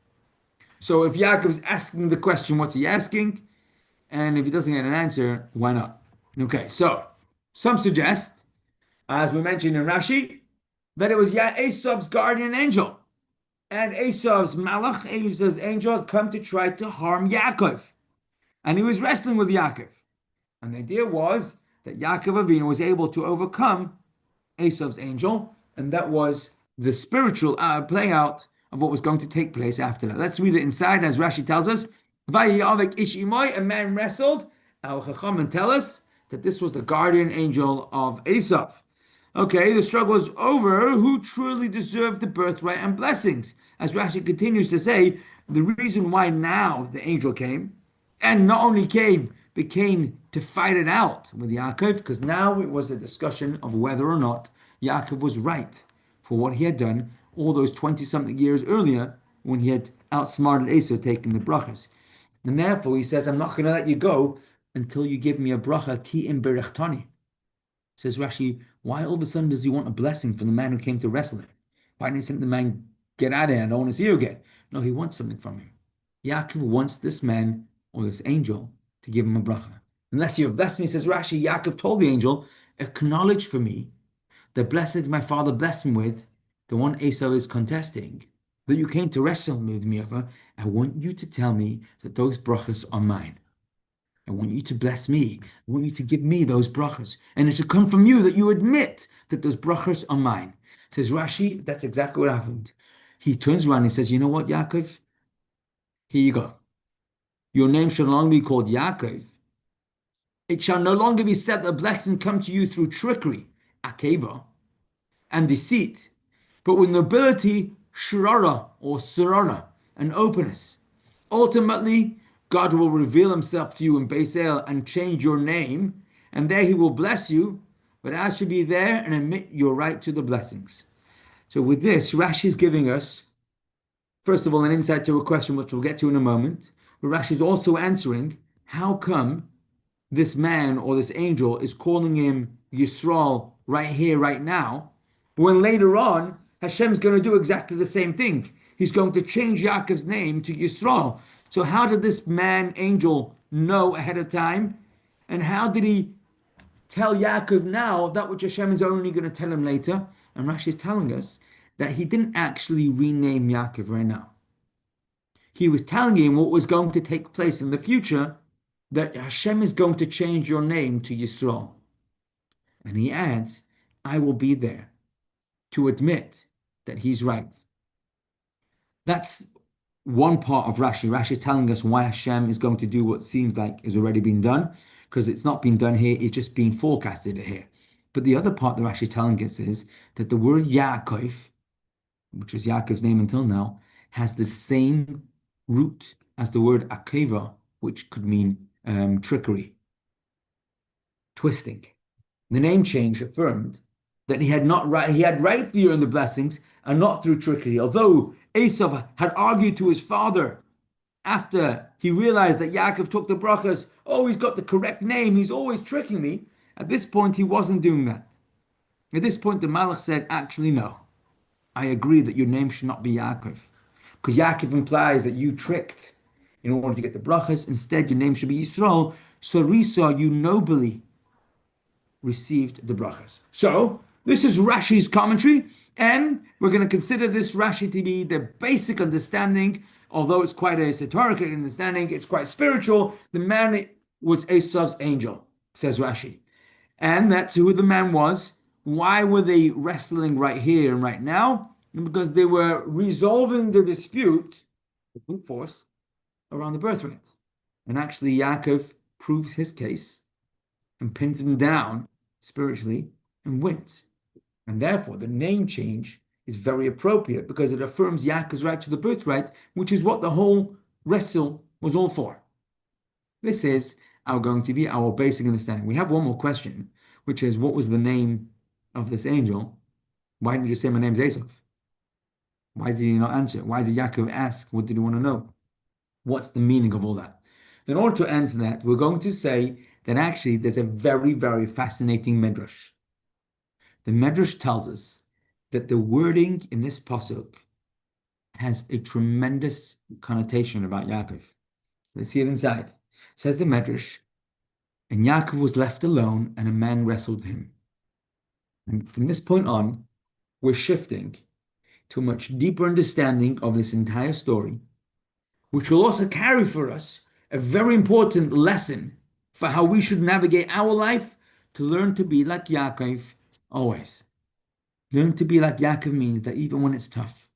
So if Yaakov is asking the question, what's he asking? And if he doesn't get an answer, why not? Okay, so some suggest, as we mentioned in Rashi, that it was Esav's guardian angel. And Esav's malach, Esav's angel, had come to try to harm Yaakov. And he was wrestling with Yaakov. And the idea was that Yaakov Avinu was able to overcome Esav's angel, and that was the spiritual playing out of what was going to take place after that. Let's read it inside, as Rashi tells us. A man wrestled. Our Chachamim tell us that this was the guardian angel of Esav. Okay, the struggle is over. Who truly deserved the birthright and blessings? As Rashi continues to say, the reason why now the angel came, and not only came, but came to fight it out with Yaakov, because now it was a discussion of whether or not Yaakov was right for what he had done all those 20-something years earlier when he had outsmarted Esau taking the brachas. And therefore he says, I'm not going to let you go until you give me a bracha, ki im berechtani. Says Rashi, why all of a sudden does he want a blessing from the man who came to wrestle him? Why didn't he say to the man, get out of here, I don't want to see you again? No, he wants something from him. Yaakov wants this man or this angel to give him a bracha. Unless you have blessed me, says Rashi, Yaakov told the angel, acknowledge for me the blessings my father blessed me with, the one Esau is contesting, that you came to wrestle with me over. I want you to tell me that those brachas are mine. I want you to bless me. I want you to give me those brachas. And it should come from you that you admit that those brachas are mine. Says Rashi, that's exactly what happened. He turns around and he says, you know what, Yaakov? Here you go. Your name shall no longer be called Yaakov. It shall no longer be said that blessings come to you through trickery, akeva, and deceit, but with nobility, shirara or surana, and openness. Ultimately, God will reveal himself to you in Beis El and change your name, and there he will bless you, but I should be there and admit your right to the blessings. So with this, Rashi is giving us, first of all, an insight to a question which we'll get to in a moment, but Rashi is also answering, how come this man or this angel is calling him Yisrael right here, right now, when later on, Hashem's going to do exactly the same thing. He's going to change Yaakov's name to Yisrael. So how did this man, angel, know ahead of time? And how did he tell Yaakov now that which Hashem is only going to tell him later? And Rashi is telling us that he didn't actually rename Yaakov right now. He was telling him what was going to take place in the future, that Hashem is going to change your name to Yisrael. And he adds, I will be there to admit that he's right. That's one part of Rashi. Rashi telling us why Hashem is going to do what seems like has already been done, because it's not been done here, it's just been forecasted here. But the other part that Rashi is telling us is that the word Yaakov, which was Yaakov's name until now, has the same root as the word akeva, which could mean trickery, twisting. The name change affirmed that he had right fear in the blessings and not through trickery. Although Esav had argued to his father after he realized that Yaakov took the brachas, oh, he's got the correct name, he's always tricking me. At this point, he wasn't doing that. At this point, the Malach said, actually, no. I agree that your name should not be Yaakov, because Yaakov implies that you tricked in order to get the brachas. Instead, your name should be Yisrael. So Risa, you nobly received the brachas. So this is Rashi's commentary, and we're going to consider this Rashi to be the basic understanding. Although it's quite a satirical understanding, it's quite spiritual. The man was Esav's angel, says Rashi. And that's who the man was. Why were they wrestling right here and right now? Because they were resolving the dispute, the brute force, around the birthright. And actually, Yaakov proves his case and pins him down spiritually and wins. And therefore, the name change is very appropriate because it affirms Yaakov's right to the birthright, which is what the whole wrestle was all for. This is going to be our basic understanding. We have one more question, which is, what was the name of this angel? Why did you say my name's Esav? Why did he not answer? Why did Yaakov ask? What did he want to know? What's the meaning of all that? In order to answer that, we're going to say that actually there's a very, very fascinating midrash. The midrash tells us that the wording in this pasuk has a tremendous connotation about Yaakov. Let's see it inside. It says the midrash, and Yaakov was left alone, and a man wrestled with him. And from this point on, we're shifting to a much deeper understanding of this entire story, which will also carry for us a very important lesson for how we should navigate our life to learn to be like Yaakov always. Learn to be like Yaakov means that even when it's tough,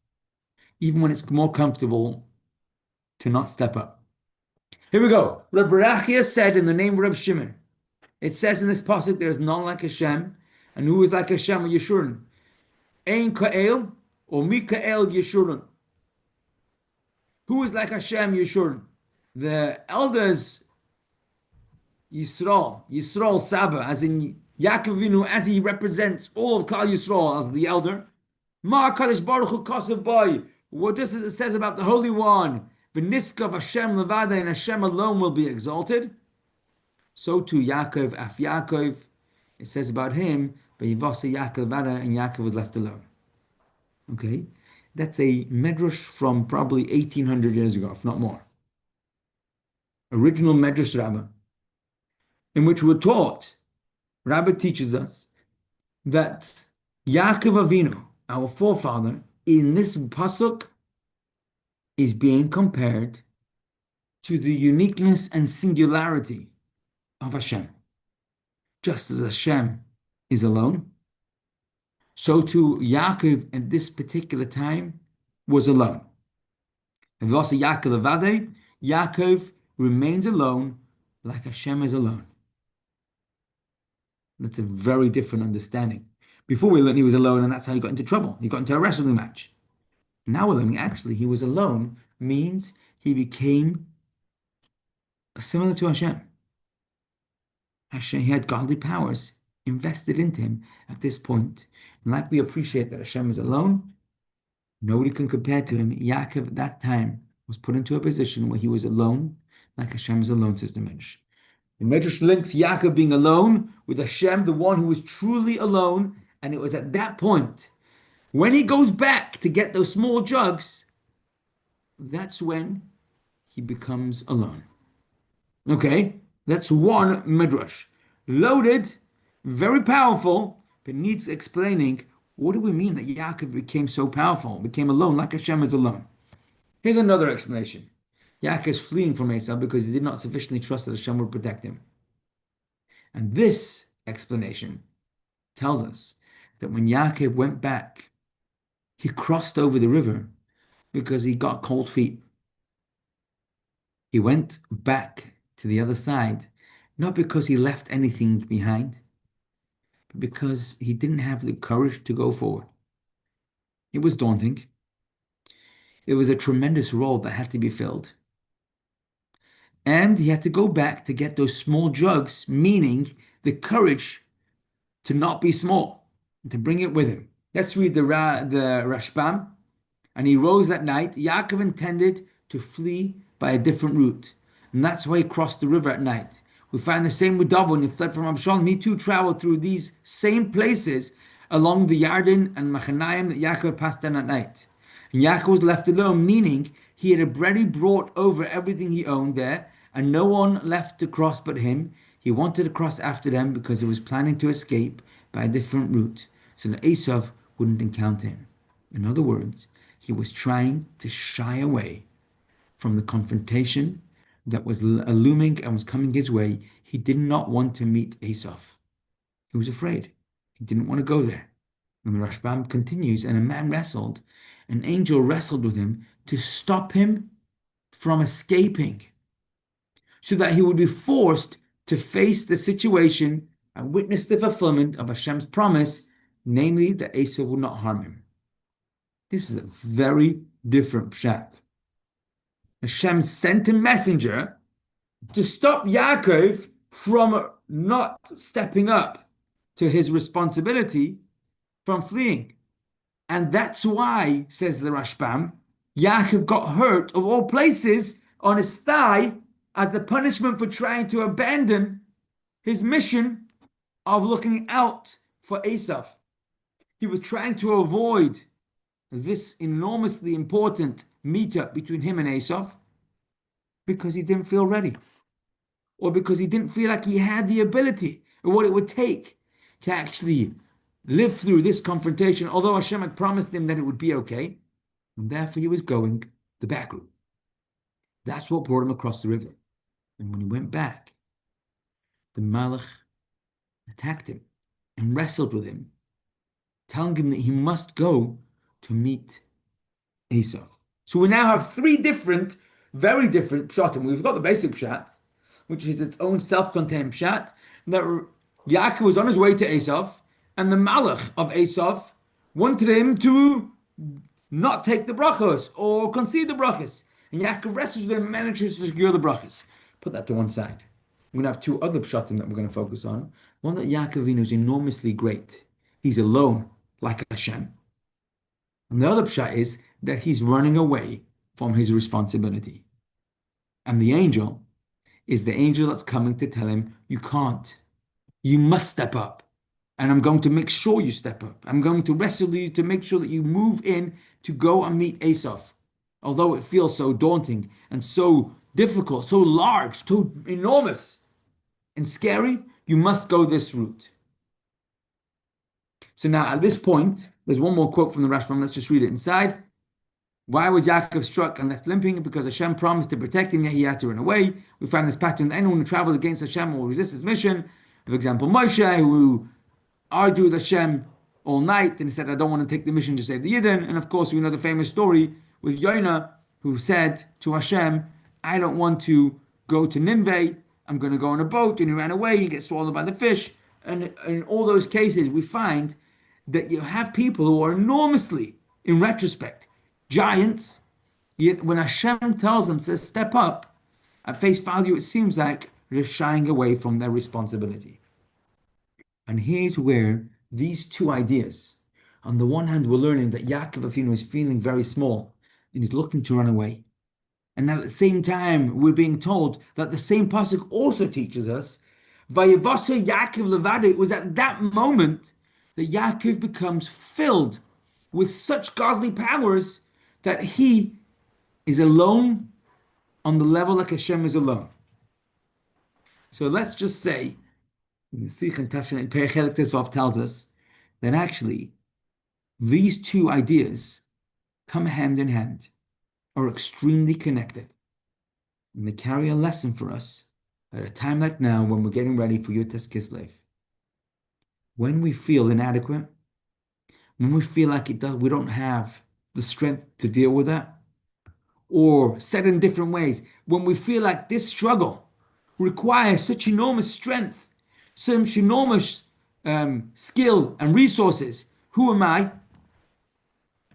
even when it's more comfortable, to not step up. Here we go. Reb Berachia said in the name of Reb Shimon, it says in this pasuk, there is none like Hashem, and who is like Hashem or Yeshurun? Ein Ka'el or Mikael Yeshurun. Who is like Hashem Yeshurun? The elders, Yisrael Saba, as in Yaakov Avinu, as he represents all of Klal Yisrael as the elder. Ma Kadosh Baruch Hu Kosev Boy. What does it says about the Holy One? V'niskav Hashem Levada, and Hashem alone will be exalted. So too Yaakov, Af Yaakov, it says about him, Vayivasa Yaakov Levada, and Yaakov was left alone. Okay, that's a medrash from probably 1800 years ago, if not more. Original medrash Rabbah, in which we're taught, Rabbah teaches us that Yaakov Avinu, our forefather, in this pasuk is being compared to the uniqueness and singularity of Hashem. Just as Hashem is alone, so too Yaakov at this particular time was alone. And also Yaakov Levade, Yaakov remains alone like Hashem is alone. That's a very different understanding. Before we learned he was alone and that's how he got into trouble. He got into a wrestling match. Now we're learning actually he was alone means he became similar to Hashem. Hashem, he had godly powers invested into him at this point. And like we appreciate that Hashem is alone, nobody can compare to him. Yaakov at that time was put into a position where he was alone, like Hashem is alone, says the Midrash. The Midrash links Yaakov being alone with Hashem, the one who was truly alone. And it was at that point, when he goes back to get those small jugs, that's when he becomes alone. Okay, that's one midrash. Loaded, very powerful, but needs explaining. What do we mean that Yaakov became so powerful, became alone, like Hashem is alone? Here's another explanation. Yaakov is fleeing from Esau because he did not sufficiently trust that Hashem would protect him. And this explanation tells us that when Yaakov went back, he crossed over the river because he got cold feet. He went back to the other side, not because he left anything behind, but because he didn't have the courage to go forward. It was daunting. It was a tremendous role that had to be filled. And he had to go back to get those small jugs, meaning the courage to not be small, and to bring it with him. Let's read the Rashbam. And he rose that night. Yaakov intended to flee by a different route. And that's why he crossed the river at night. We find the same with David when he fled from Absalom. He too traveled through these same places along the Yarden and Machanaim that Yaakov passed down at night. And Yaakov was left alone, meaning he had already brought over everything he owned there, and no one left to cross but him. He wanted to cross after them because he was planning to escape by a different route, so that Esau wouldn't encounter him. In other words, he was trying to shy away from the confrontation that was looming and was coming his way. He did not want to meet Esau. He was afraid. He didn't want to go there. And the Rashbam continues, and a man wrestled, an angel wrestled with him to stop him from escaping, so that he would be forced to face the situation and witness the fulfillment of Hashem's promise, namely that Esau would not harm him. This is a very different pshat. Hashem sent a messenger to stop Yaakov from not stepping up to his responsibility, from fleeing. And that's why, says the Rashbam, Yaakov got hurt, of all places, on his thigh as a punishment for trying to abandon his mission of looking out for Esav. He was trying to avoid this enormously important meetup between him and Esav because he didn't feel ready, or because he didn't feel like he had the ability or what it would take to actually live through this confrontation, although Hashem had promised him that it would be okay, and therefore he was going the back route. That's what brought him across the river. And when he went back, the Malach attacked him and wrestled with him, telling him that he must go to meet Esav. So we now have three different, very different pshatim. We've got the basic pshat, which is its own self-contained pshat, that Yaakov was on his way to Esav, and the Malach of Esav wanted him to not take the brachos or concede the brachos. And Yaakov wrestles with him and manages to secure the brachos. Put that to one side. We're going to have two other pshatim that we're going to focus on. One, that Yaakov is enormously great. He's alone, like Hashem. And the other pshat is that he's running away from his responsibility. And the angel is the angel that's coming to tell him, you can't. You must step up. And I'm going to make sure you step up. I'm going to wrestle you to make sure that you move in to go and meet Esav. Although it feels so daunting and so difficult, so large, so enormous and scary, you must go this route. So now at this point, there's one more quote from the Rashbam. Let's just read it inside. Why was Yaakov struck and left limping? Because Hashem promised to protect him, yet he had to run away. We find this pattern that anyone who travels against Hashem will resist his mission. For example, Moshe, who argued with Hashem all night and he said, I don't want to take the mission to save the Yidden. And of course, we know the famous story with Yonah, who said to Hashem, I don't want to go to Nineveh. I'm going to go on a boat. And he ran away. He gets swallowed by the fish. And in all those cases, we find that you have people who are enormously, in retrospect, giants. Yet when Hashem tells them to step up, at face value, it seems like they're shying away from their responsibility. And here's where these two ideas, on the one hand, we're learning that Yaakov Avinu is feeling very small and he's looking to run away. And at the same time, we're being told that the same pasuk also teaches us, Vayishlach Yaakov levado. It was at that moment that Yaakov becomes filled with such godly powers that he is alone on the level like Hashem is alone. So let's just say, the Sikh and Tafshin Perichelek Tesvav tells us that actually these two ideas come hand in hand, are extremely connected, and they carry a lesson for us at a time like now when we're getting ready for Yotes Kislev. When we feel inadequate, when we feel like we don't have the strength to deal with that, or said in different ways, when we feel like this struggle requires such enormous strength, such enormous skill and resources, who am I?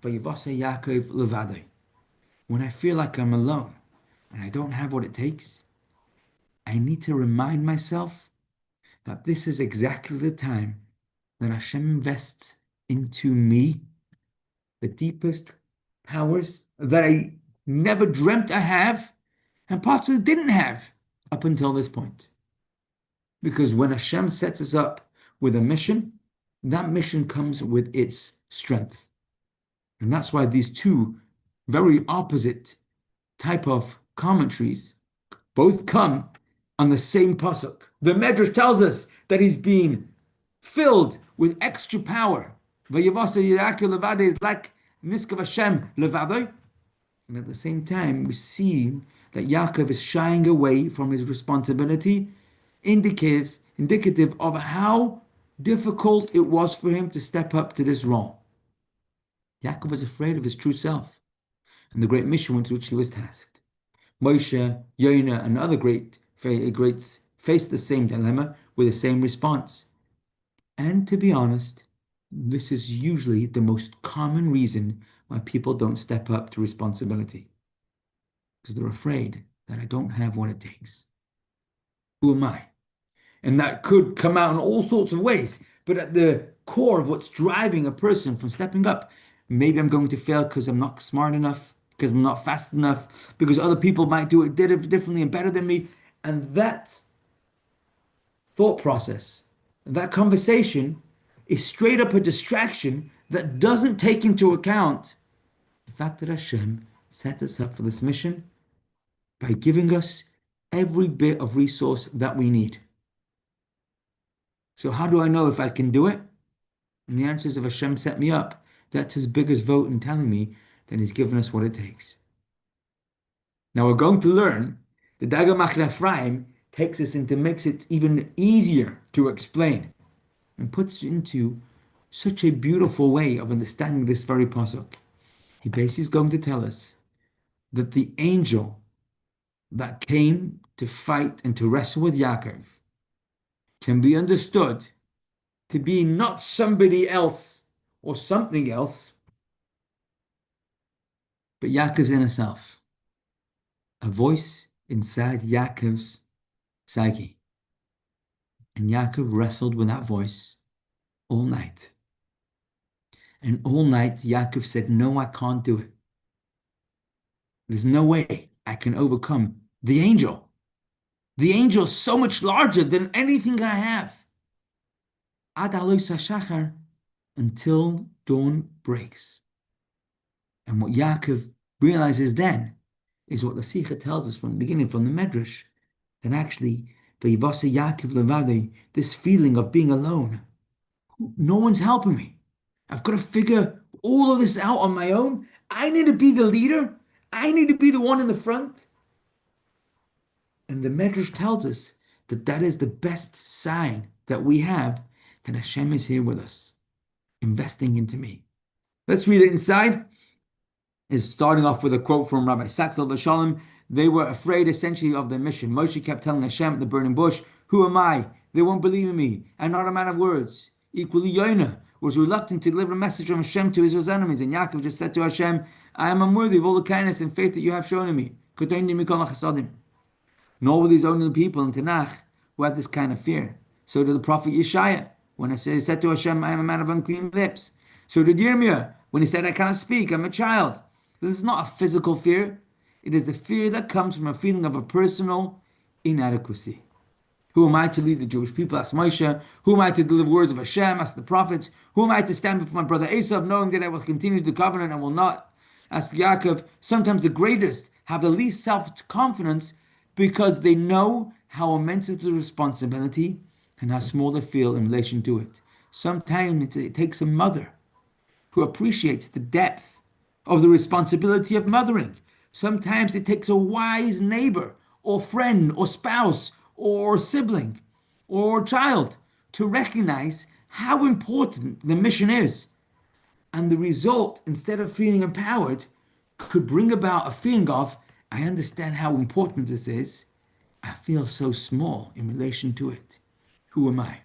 Vayishlach Yaakov levado. When I feel like I'm alone and I don't have what it takes, I need to remind myself that this is exactly the time that Hashem invests into me the deepest powers that I never dreamt I have and possibly didn't have up until this point. Because when Hashem sets us up with a mission, that mission comes with its strength. And that's why these two very opposite type of commentaries both come on the same pasuk. The Medrash tells us that he's being filled with extra power. Vayishlach Yaakov levado is like Niskav Hashem levado. And at the same time, we see that Yaakov is shying away from his responsibility, indicative of how difficult it was for him to step up to this role. Yaakov was afraid of his true self and the great mission with which he was tasked. Moshe, Yonah, and other greats faced the same dilemma with the same response. And to be honest, this is usually the most common reason why people don't step up to responsibility. Because they're afraid that I don't have what it takes. Who am I? And that could come out in all sorts of ways. But at the core of what's driving a person from stepping up, maybe I'm going to fail because I'm not smart enough, because I'm not fast enough, because other people might do it differently and better than me. And that thought process, that conversation is straight up a distraction that doesn't take into account the fact that Hashem set us up for this mission by giving us every bit of resource that we need. So how do I know if I can do it? And the answer is if Hashem set me up, that's his biggest vote in telling me that he's given us what it takes. Now we're going to learn the Dagamach Ephraim takes us into, makes it even easier to explain and puts it into such a beautiful way of understanding this very pasuk. He basically is going to tell us that the angel that came to fight and to wrestle with Yaakov can be understood to be not somebody else or something else, but Yaakov's inner self, a voice inside Yaakov's psyche. And Yaakov wrestled with that voice all night. And all night, Yaakov said, no, I can't do it. There's no way I can overcome the angel. The angel is so much larger than anything I have. Ad alois hashachar, until dawn breaks. And what Yaakov realizes then is what the Sikha tells us from the beginning, from the Medrash, that actually, Vayivasa Yaakov levadei, this feeling of being alone. No one's helping me. I've got to figure all of this out on my own. I need to be the leader. I need to be the one in the front. And the Medrash tells us that that is the best sign that we have that Hashem is here with us, investing into me. Let's read it inside. Is starting off with a quote from Rabbi Saxel Vashalom. They were afraid essentially of their mission. Moshe kept telling Hashem at the burning bush, who am I? They won't believe in me. I'm not a man of words. Equally, Yonah was reluctant to deliver a message from Hashem to Israel's enemies. And Yaakov just said to Hashem, I am unworthy of all the kindness and faith that you have shown in me. Nor were these only people in Tanakh who had this kind of fear. So did the prophet Yeshaya, when he said to Hashem, I am a man of unclean lips. So did Yirmiyah, when he said, I cannot speak, I'm a child. This is not a physical fear. It is the fear that comes from a feeling of a personal inadequacy. Who am I to lead the Jewish people? Asked Moshe. Who am I to deliver words of Hashem? Asked the prophets. Who am I to stand before my brother Esav, knowing that I will continue the covenant and will not? Asked Yaakov. Sometimes the greatest have the least self-confidence because they know how immense is the responsibility and how small they feel in relation to it. Sometimes it takes a mother who appreciates the depth of the responsibility of mothering. Sometimes it takes a wise neighbor or friend or spouse or sibling or child to recognize how important the mission is. And the result, instead of feeling empowered, could bring about a feeling of, I understand how important this is. I feel so small in relation to it. Who am I?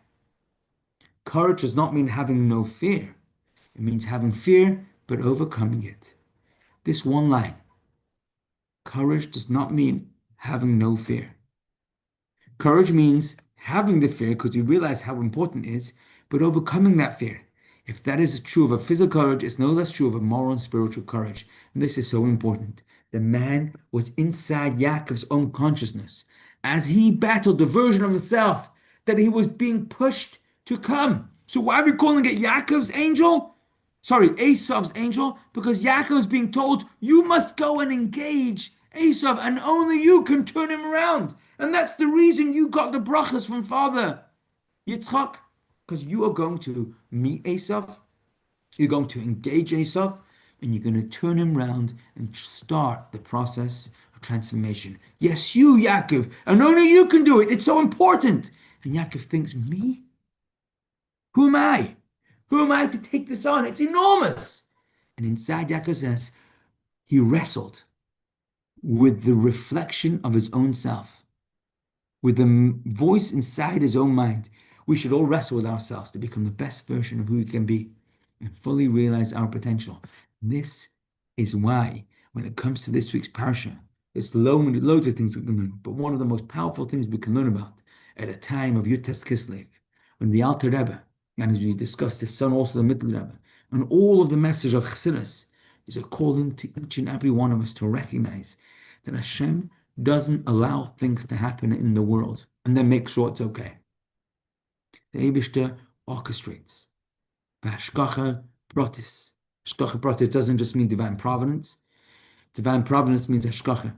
Courage does not mean having no fear. It means having fear, but overcoming it. This one line, courage does not mean having no fear. Courage means having the fear because we realize how important it is, but overcoming that fear. If that is true of a physical courage, it's no less true of a moral and spiritual courage. And this is so important. The man was inside Yaakov's own consciousness as he battled the version of himself that he was being pushed to come. So why are we calling it Yaakov's angel? Sorry, Esav's angel, because Yaakov is being told, you must go and engage Esav, and only you can turn him around. And that's the reason you got the brachas from Father Yitzchak, because you are going to meet Esav, you're going to engage Esav, and you're going to turn him around and start the process of transformation. Yes, you, Yaakov, and only you can do it. It's so important. And Yaakov thinks, me? Who am I? Who am I to take this on? It's enormous. And inside Yaakov says, he wrestled with the reflection of his own self, with the voice inside his own mind. We should all wrestle with ourselves to become the best version of who we can be and fully realize our potential. This is why, when it comes to this week's Parsha, there's loads of things we can learn, but one of the most powerful things we can learn about at a time of Yutes Kislev, when the Alter Rebbe, and as we discussed, his son also the Middle Rebbe, and all of the message of Chassidus is a calling to each and every one of us to recognize that Hashem doesn't allow things to happen in the world and then make sure it's okay. The Eibishter orchestrates. Hashgacha pratis. Hashgacha pratis doesn't just mean divine providence. Divine providence means hashgacha.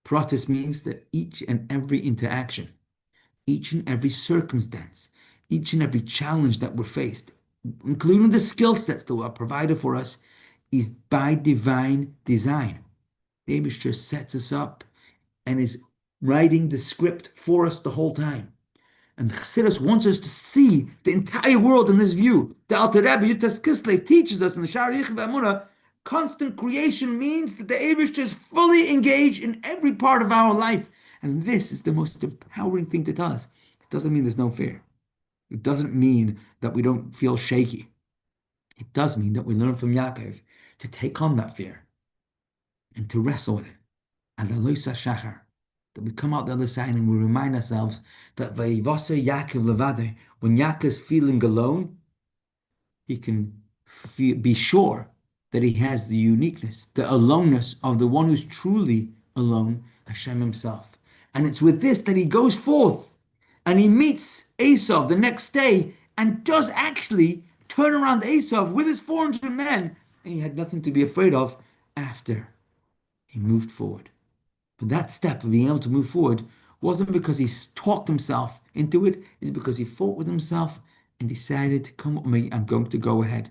Pratis means that each and every interaction, each and every circumstance, each and every challenge that we're faced, including the skill sets that are provided for us, is by divine design. The Eibishter sets us up and is writing the script for us the whole time. And Chassidus wants us to see the entire world in this view. The Alter Rebbe Yutes Kislev teaches us in the Sha'ar Yichud V'Emunah, constant creation means that the Eibishter is fully engaged in every part of our life. And this is the most empowering thing to tell us. It doesn't mean there's no fear. It doesn't mean that we don't feel shaky. It does mean that we learn from Yaakov to take on that fear and to wrestle with it. And the Loisa Shachar, that we come out the other side and we remind ourselves that Vayivasa Yaakov Levade, when Yaakov is feeling alone, he can be sure that he has the uniqueness, the aloneness of the one who's truly alone, Hashem himself. And it's with this that he goes forth and he meets Esav the next day and does actually turn around Esav with his 400 men, and he had nothing to be afraid of after he moved forward. But that step of being able to move forward wasn't because he talked himself into it, it's because he fought with himself and decided, come with me, I'm going to go ahead.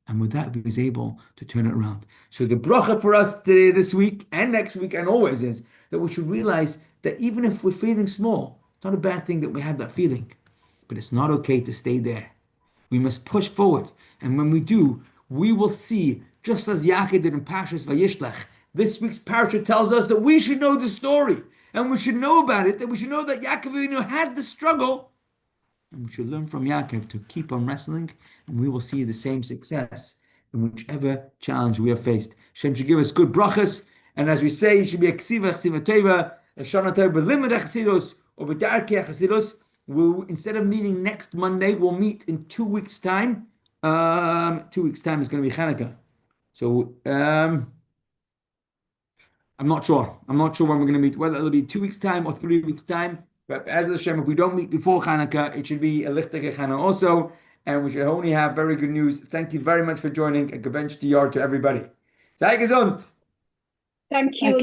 And with that, he was able to turn it around. So the bracha for us today, this week, and next week, and always is that we should realize that even if we're feeling small, it's not a bad thing that we have that feeling, but it's not okay to stay there. We must push forward. And when we do, we will see, just as Yaakov did in Parshas Vayishlach, this week's Parshah tells us that we should know the story, and we should know about it, that we should know that Yaakov had the struggle, and we should learn from Yaakov to keep on wrestling, and we will see the same success in whichever challenge we are faced. Hashem should give us good brachas, and as we say, it should be a ksiva teva, a shana teva, b'limud chassidus, or b'darkei chassidus. We'll, instead of meeting next Monday, we'll meet in 2 weeks' time. 2 weeks' time is going to be Hanukkah. So, I'm not sure. I'm not sure when we're going to meet, whether it'll be 2 weeks' time or 3 weeks' time. But as Hashem, if we don't meet before Hanukkah, it should be a Lichtach Chana also. And we should only have very good news. Thank you very much for joining. A Gebench Diyar to everybody. Sei gesund! Thank you.